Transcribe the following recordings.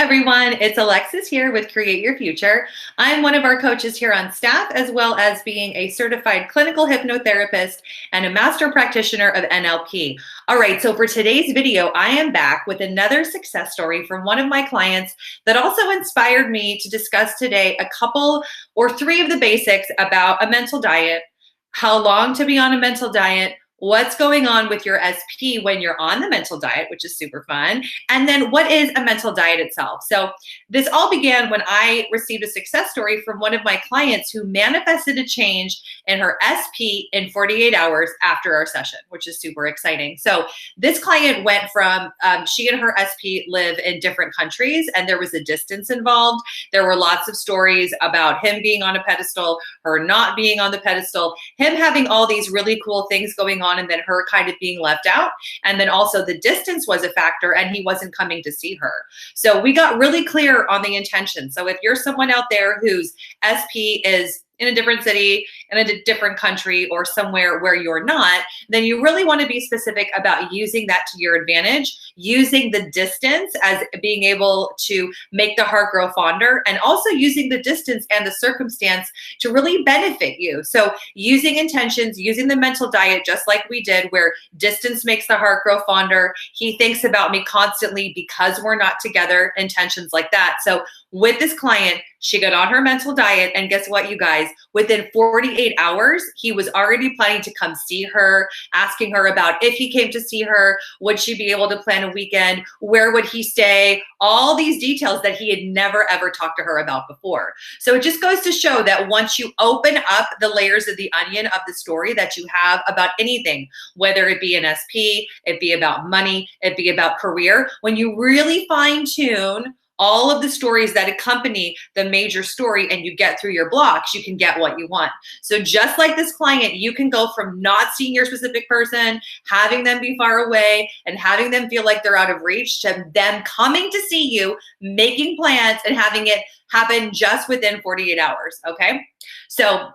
everyone, it's Alexis here with Create Your Future. I'm one of our coaches here on staff, as well as being a certified clinical hypnotherapist and a master practitioner of NLP. All right, so for today's video, I am back with another success story from one of my clients that also inspired me to discuss today a couple or three of the basics about a mental diet, how long to be on a mental diet, what's going on with your SP when you're on the mental diet, which is super fun, and then what is a mental diet itself. So this all began when I received a success story from one of my clients who manifested a change in her SP in 48 hours after our session, which is super exciting. So this client went from, she and her SP live in different countries, and there was a distance involved. There were lots of stories about him being on a pedestal, her not being on the pedestal, him having all these really cool things going on, and then her kind of being left out. And then also the distance was a factor, and he wasn't coming to see her. So we got really clear on the intention. So if you're someone out there whose SP is in a different city, in a different country, or somewhere where you're not, then you really want to be specific about using that to your advantage, using the distance as being able to make the heart grow fonder, and also using the distance and the circumstance to really benefit you. So using intentions, using the mental diet, just like we did, where distance makes the heart grow fonder. He thinks about me constantly because we're not together, intentions like that. So with this client, she got on her mental diet, and guess what, you guys? Within 48 hours, he was already planning to come see her, asking her about if he came to see her, would she be able to plan a weekend, where would he stay, all these details that he had never ever talked to her about before. So it just goes to show that once you open up the layers of the onion of the story that you have about anything, whether it be an SP, it be about money, it be about career, when you really fine tune all of the stories that accompany the major story and you get through your blocks, you can get what you want. So just like this client, you can go from not seeing your specific person, having them be far away, and having them feel like they're out of reach, to them coming to see you, making plans, and having it happen just within 48 hours, okay? So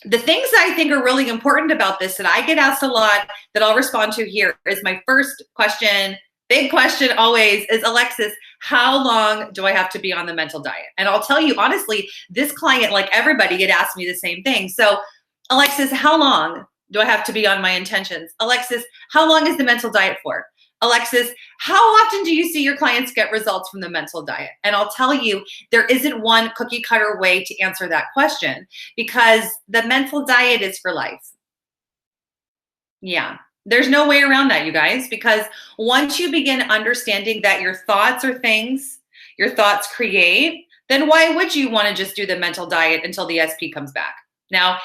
the things that I think are really important about this that I get asked a lot that I'll respond to here is my first question. Big question always is, Alexis, how long do I have to be on the mental diet? And I'll tell you, honestly, this client, like everybody, had asked me the same thing. So, Alexis, how long do I have to be on my intentions? Alexis, how long is the mental diet for? Alexis, how often do you see your clients get results from the mental diet? And I'll tell you, there isn't one cookie cutter way to answer that question, because the mental diet is for life. Yeah. There's no way around that, you guys, because once you begin understanding that your thoughts are things your thoughts create, then why would you want to just do the mental diet until the SP comes back? Now,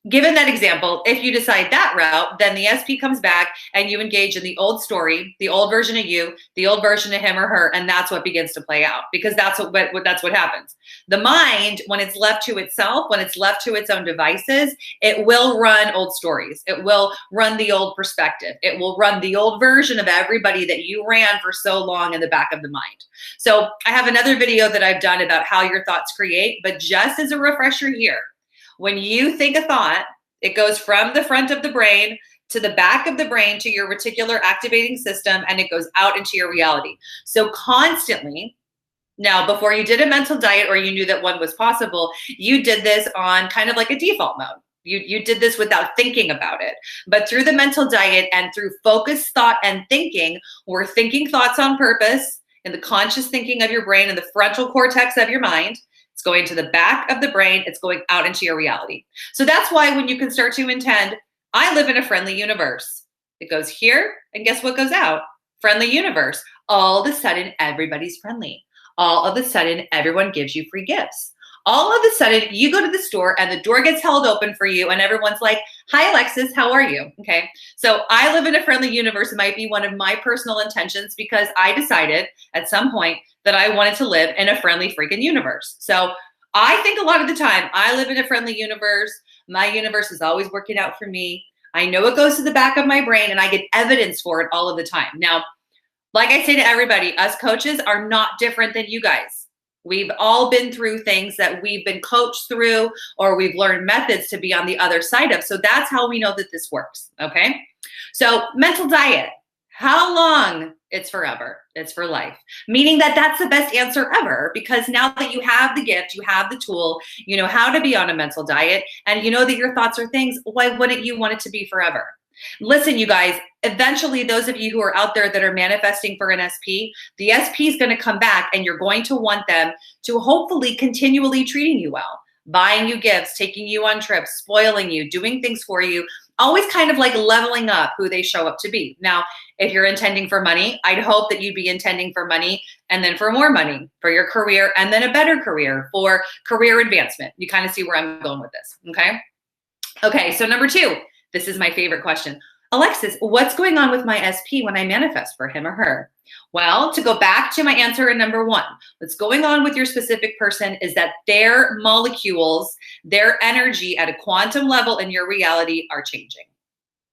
given that example, if you decide that route, then the SP comes back and you engage in the old story, the old version of you, the old version of him or her, and that's what begins to play out, because that's what happens. The mind, when it's left to itself, when it's left to its own devices, it will run old stories. It will run the old perspective. It will run the old version of everybody that you ran for so long in the back of the mind. So I have another video that I've done about how your thoughts create, but just as a refresher here, when you think a thought, it goes from the front of the brain to the back of the brain to your reticular activating system, and it goes out into your reality. So constantly, now before you did a mental diet or you knew that one was possible, you did this on kind of like a default mode. You did this without thinking about it. But through the mental diet and through focused thought and thinking, we're thinking thoughts on purpose in the conscious thinking of your brain and the frontal cortex of your mind. It's going to the back of the brain. It's going out into your reality. So that's why when you can start to intend, I live in a friendly universe. It goes here, and guess what goes out? Friendly universe. All of a sudden, everybody's friendly. All of a sudden, everyone gives you free gifts. All of a sudden, you go to the store and the door gets held open for you and everyone's like, hi, Alexis, how are you? Okay. So I live in a friendly universe might be one of my personal intentions, because I decided at some point that I wanted to live in a friendly freaking universe. So I think a lot of the time I live in a friendly universe. My universe is always working out for me. I know it goes to the back of my brain and I get evidence for it all of the time. Now, like I say to everybody, us coaches are not different than you guys. We've all been through things that we've been coached through, or we've learned methods to be on the other side of. So that's how we know that this works, okay? So mental diet, how long It's forever. It's for life. Meaning that that's the best answer ever, because now that you have the gift, you have the tool, you know how to be on a mental diet, and you know that your thoughts are things, why wouldn't you want it to be forever? Listen, you guys, eventually those of you who are out there that are manifesting for an SP, the SP is going to come back and you're going to want them to hopefully continually treating you well, buying you gifts, taking you on trips, spoiling you, doing things for you, always kind of like leveling up who they show up to be. Now, if you're intending for money, I'd hope that you'd be intending for money and then for more money for your career and then a better career for career advancement. You kind of see where I'm going with this, okay? Okay, so number 2, this is my favorite question. Alexis, what's going on with my SP when I manifest for him or her? Well, to go back to my answer in number 1, what's going on with your specific person is that their molecules, their energy at a quantum level in your reality are changing.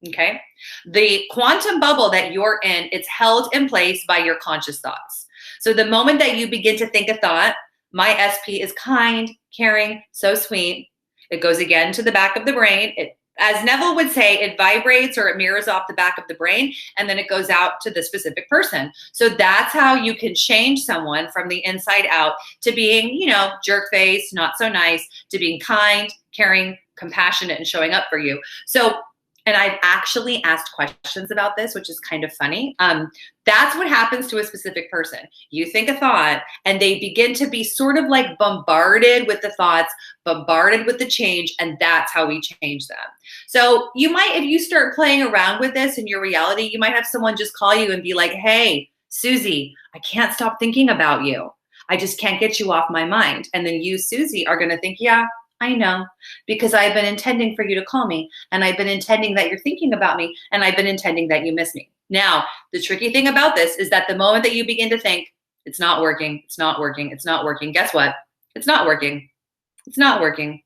Okay? The quantum bubble that you're in, it's held in place by your conscious thoughts. So the moment that you begin to think a thought, my SP is kind, caring, so sweet, it goes again to the back of the brain. As Neville would say, it vibrates or it mirrors off the back of the brain, and then it goes out to the specific person. So that's how you can change someone from the inside out to being, you know, jerk face, not so nice, to being kind, caring, compassionate, and showing up for you. So, and I've actually asked questions about this, which is kind of funny. That's what happens to a specific person. You think a thought and they begin to be sort of like bombarded with the thoughts, bombarded with the change, and that's how we change them. So you might, if you start playing around with this in your reality, you might have someone just call you and be like, hey, Susie, I can't stop thinking about you. I just can't get you off my mind. And then you, Susie, are gonna think, yeah, I know, because I've been intending for you to call me, and I've been intending that you're thinking about me, and I've been intending that you miss me. Now, the tricky thing about this is that the moment that you begin to think, it's not working, it's not working, it's not working, guess what? It's not working. It's not working.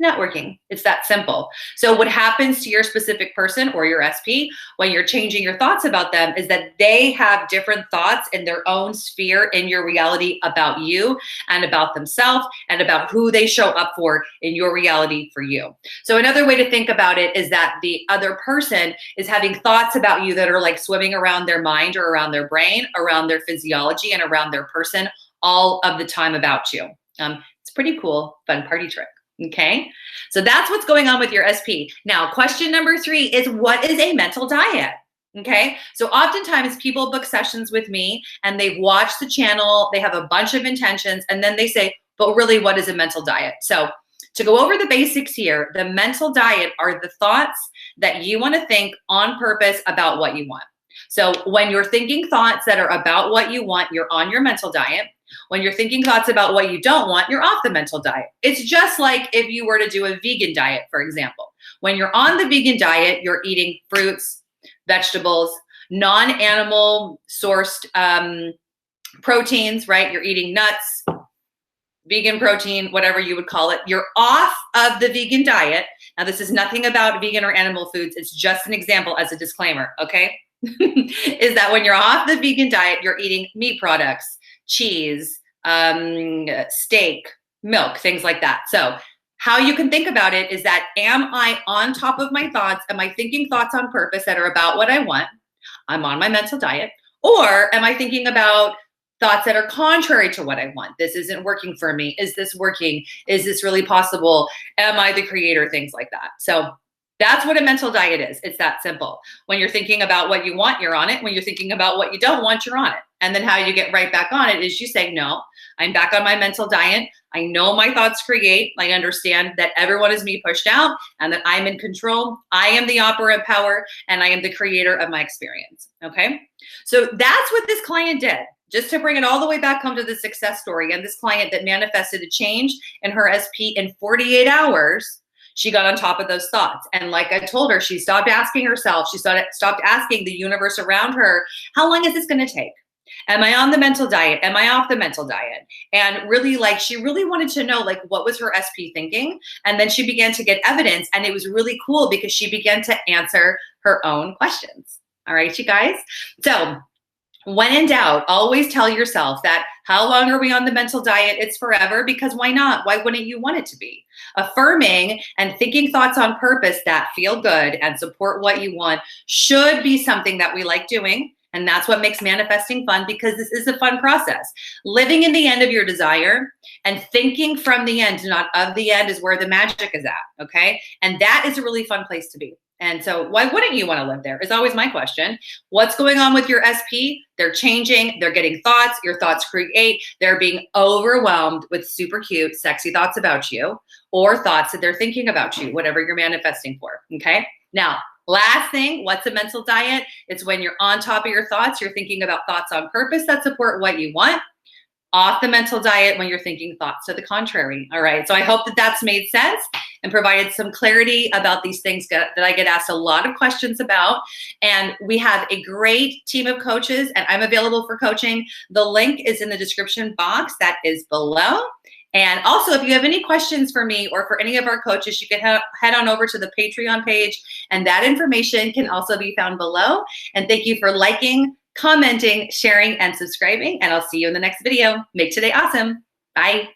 Not working. It's that simple. So what happens to your specific person or your SP when you're changing your thoughts about them is that they have different thoughts in their own sphere in your reality about you and about themselves and about who they show up for in your reality for you. So another way to think about it is that the other person is having thoughts about you that are like swimming around their mind or around their brain, around their physiology, and around their person all of the time about you. It's pretty cool, fun party trick. Okay, so that's what's going on with your SP. Now, question number 3 is, what is a mental diet? Okay, so oftentimes people book sessions with me and they've watched the channel, they have a bunch of intentions, and then they say, but really, what is a mental diet? So to go over the basics here, the mental diet are the thoughts that you want to think on purpose about what you want. So when you're thinking thoughts that are about what you want, you're on your mental diet. When you're thinking thoughts about what you don't want, you're off the mental diet. It's just like if you were to do a vegan diet, for example. When you're on the vegan diet, you're eating fruits, vegetables, non-animal sourced proteins, right? You're eating nuts, vegan protein, whatever you would call it. You're off of the vegan diet. Now, this is nothing about vegan or animal foods. It's just an example as a disclaimer, okay? Is that when you're off the vegan diet, you're eating meat products, cheese, steak, milk, things like that. So how you can think about it is that, am I on top of my thoughts? Am I thinking thoughts on purpose that are about what I want? I'm on my mental diet. Or am I thinking about thoughts that are contrary to what I want? This isn't working for me. Is this working? Is this really possible? Am I the creator? Things like that. So that's what a mental diet is. It's that simple. When you're thinking about what you want, you're on it. When you're thinking about what you don't want, you're on it. And then how you get right back on it is you say, no, I'm back on my mental diet. I know my thoughts create. I understand that everyone is me pushed out and that I'm in control. I am the operant power and I am the creator of my experience. Okay. So that's what this client did. Just to bring it all the way back home to the success story, and this client that manifested a change in her SP in 48 hours, she got on top of those thoughts. And like I told her, she stopped asking herself, she stopped asking the universe around her, how long is this going to take? Am I on the mental diet? Am I off the mental diet? And really, like, she really wanted to know, like, what was her SP thinking? And then she began to get evidence. And it was really cool because she began to answer her own questions. All right, you guys? So when in doubt, always tell yourself that, how long are we on the mental diet? It's forever, because why not? Why wouldn't you want it to be? Affirming and thinking thoughts on purpose that feel good and support what you want should be something that we like doing. And that's what makes manifesting fun, because this is a fun process. Living in the end of your desire and thinking from the end, not of the end, is where the magic is at, okay? And that is a really fun place to be. And so why wouldn't you want to live there is always my question. What's going on with your SP? They're changing, they're getting thoughts, your thoughts create, they're being overwhelmed with super cute, sexy thoughts about you, or thoughts that they're thinking about you, whatever you're manifesting for, okay? Now, last thing, what's a mental diet? It's when you're on top of your thoughts, you're thinking about thoughts on purpose that support what you want. Off the mental diet when you're thinking thoughts to the contrary. All right, so I hope that that's made sense and provided some clarity about these things that I get asked a lot of questions about. And we have a great team of coaches, and I'm available for coaching. The link is in the description box that is below. And also, if you have any questions for me or for any of our coaches, you can head on over to the Patreon page, and that information can also be found below. And thank you for liking, commenting, sharing, and subscribing. And I'll see you in the next video. Make today awesome. Bye.